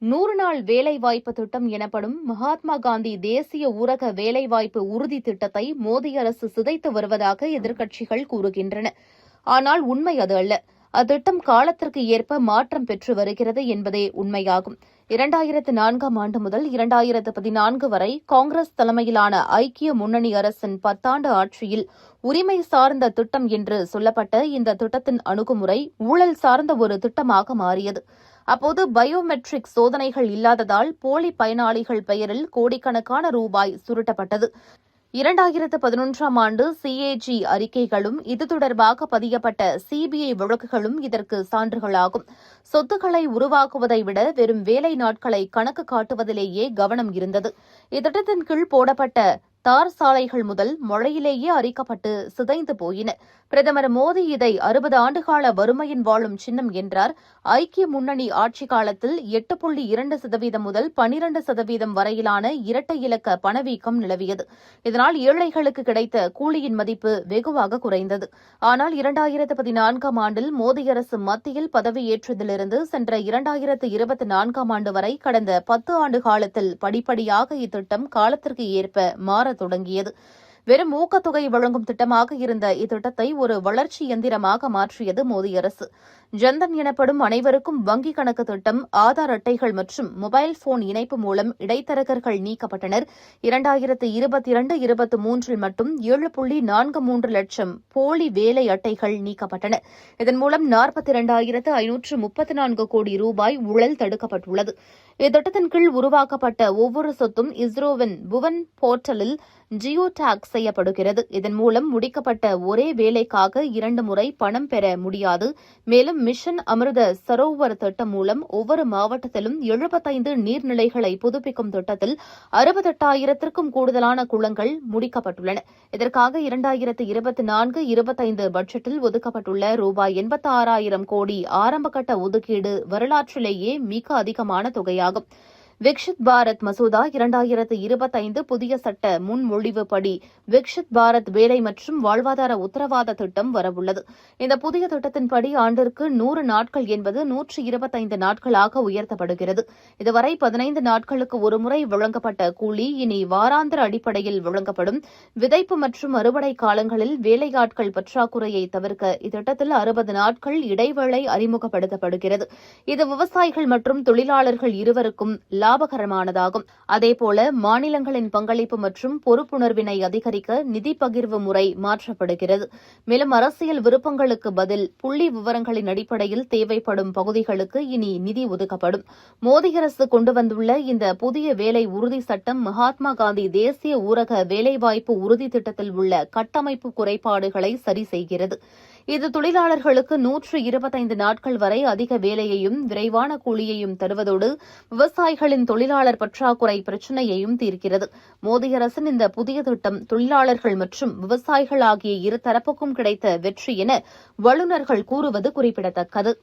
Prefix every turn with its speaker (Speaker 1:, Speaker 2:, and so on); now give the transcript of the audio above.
Speaker 1: 100 நாள் வேலைவாய்ப்பு திட்டம் எனப்படும் மகாத்மா காந்தி தேசிய ஊரக வேலைவாய்ப்பு உறுதி திட்டத்தை மோடி அரசு சிதைத்து வருவதாக எதிர்க்கட்சிகள் கூறுகின்றன. ஆனால் உண்மை அது அல்ல. அத்திட்டம் காலத்திற்கு ஏற்ப மாற்றம் பெற்று வருகிறது என்பதே உண்மையாகும். 2004ஆம் ஆண்டு முதல் 2014 வரை காங்கிரஸ் தலைமையிலான ஐக்கிய முன்னணி அரசின் 10 ஆண்டு ஆட்சியில் உரிமை சார்ந்த திட்டம் என்று சொல்லப்பட்ட இந்த திட்டத்தின் அணுகுமுறை ஊழல் சார்ந்த ஒரு திட்டமாக மாறியது. அப்போது பயோமெட்ரிக் சோதனைகள் இல்லாததால் போலி பயனாளிகள் பெயரில் கோடிக்கணக்கான ரூபாய் சுருட்டப்பட்டது. 2011ஆம் ஆண்டு CAG அறிக்கைகளும் இது தொடர்பாக பதியப்பட்ட CBI வழக்குகளும் இதற்கு சான்றுகளாகும். சொத்துக்களை உருவாக்குவதை விட வெறும் வேலை நாட்களை கணக்கு காட்டுவதிலேயே கவனம் இருந்தது. இத்திட்டத்தின் கீழ் போடப்பட்ட தார் சாலைகள் முதல் மழையிலேயே அரிக்கப்பட்டு சிதைந்து போயின. பிரதமர் மோடி இதை 60 ஆண்டுகால வறுமையின் வாழும் சின்னம் என்றார். ஐக்கிய முன்னணி ஆட்சி காலத்தில் 8.2% முதல் 12% வரையிலான இரட்டை இலக்க பணவீக்கம் நிலவியது. இதனால் ஏழைகளுக்கு கிடைத்த கூலியின் மதிப்பு வெகுவாக குறைந்தது. ஆனால் 2014ஆம் ஆண்டில் மோடி அரசு மத்தியில் பதவியேற்றதிலிருந்து சென்ற 2024ஆம் ஆண்டு வரை கடந்த 10 ஆண்டு காலத்தில் படிப்படியாக இத்திட்டம் காலத்திற்கு ஏற்ப மாறத் தொடங்கியது. வெறும் ஊக்கத்தொகை வழங்கும் திட்டமாக இருந்த இத்திட்டத்தை ஒரு வளர்ச்சி எந்திரமாக மாற்றியது மோடி அரசு. ஜன்தன் எனப்படும் அனைவருக்கும் வங்கிக் கணக்கு திட்டம், ஆதார் அட்டைகள் மற்றும் மொபைல் போன் இணைப்பு மூலம் இடைத்தரகர்கள் நீக்கப்பட்டனர். 2022-23 மட்டும் 7.43 லட்சம் போலி வேலை அட்டைகள் நீக்கப்பட்டன. இதன் மூலம் 42,534 கோடி ரூபாய் ஊழல் தடுக்கப்பட்டுள்ளது. இத்திட்டத்தின் கீழ் உருவாக்கப்பட்ட ஒவ்வொரு சொத்தும் இஸ்ரோவின் புவன் போர்ட்டலில் ஜியோ டாக் செய்யப்படுகிறது. இதன் மூலம் முடிக்கப்பட்ட ஒரே வேலைக்காக 2 முறை பணம் பெற முடியாது. மேலும் மிஷன் அமிர்த சரோவர் திட்டம் மூலம் ஒவ்வொரு மாவட்டத்திலும் 75 நீர்நிலைகளை புதுப்பிக்கும் திட்டத்தில் 68,000க்கும் கூடுதலான குளங்கள் முடிக்கப்பட்டுள்ளன. இதற்காக 2024-25 பட்ஜெட்டில் ஒதுக்கப்பட்டுள்ள ரூபாய் 86,000 கோடி ஆரம்பகட்ட ஒதுக்கீடு வரலாற்றிலேயே மிக அதிகமான தொகையாகும். விக்ஷித் பாரத் மசோதா 2025 புதிய சட்ட முன்மொழிவுப்படி விக்ஷித் பாரத் வேலை மற்றும் வாழ்வாதார உத்தரவாத திட்டம் வரவுள்ளது. இந்த புதிய திட்டத்தின்படி ஆண்டிற்கு 100 நாட்கள் என்பது 125 நாட்களாக உயர்த்தப்படுகிறது. இதுவரை 15 நாட்களுக்கு ஒருமுறை வழங்கப்பட்ட கூலி இனி வாராந்திர அடிப்படையில் வழங்கப்படும். விதைப்பு மற்றும் அறுவடை காலங்களில் வேலையாட்கள் பற்றாக்குறையை தவிர்க்க இத்திட்டத்தில் 60 நாட்கள் இடைவேளை அறிமுகப்படுத்தப்படுகிறது. இது விவசாயிகள் மற்றும் தொழிலாளர்கள் இருவருக்கும் லாபகரமானதாகும். அதேபோல மாநிலங்களின் பங்களிப்பு மற்றும் பொறுப்புணர்வினை அதிகரிக்க நிதி பகிர்வு முறை மாற்றப்படுகிறது. மேலும் அரசியல் விருப்பங்களுக்கு பதில் புள்ளி விவரங்களின் அடிப்படையில் தேவைப்படும் பகுதிகளுக்கு இனி நிதி ஒதுக்கப்படும். மோடி அரசு கொண்டு வந்துள்ள இந்த புதிய வேலை உறுதி சட்டம் மகாத்மா காந்தி தேசிய ஊரக வேலைவாய்ப்பு உறுதி திட்டத்தில் உள்ள கட்டமைப்பு குறைபாடுகளை சரி செய்கிறது. இது தொழிலாளர்களுக்கு 125 நாட்கள் வரை அதிக வேலையையும் விரைவான கூலியையும் தருவதோடு விவசாயிகளின் தொழிலாளர் பற்றாக்குறை பிரச்சினையையும் தீர்க்கிறது. மோடி அரசின் இந்த புதிய திட்டம் தொழிலாளர்கள் மற்றும் விவசாயிகள் ஆகிய இரு தரப்புக்கும் கிடைத்த வெற்றி என வல்லுநர்கள் கூறுவது குறிப்பிடத்தக்கது.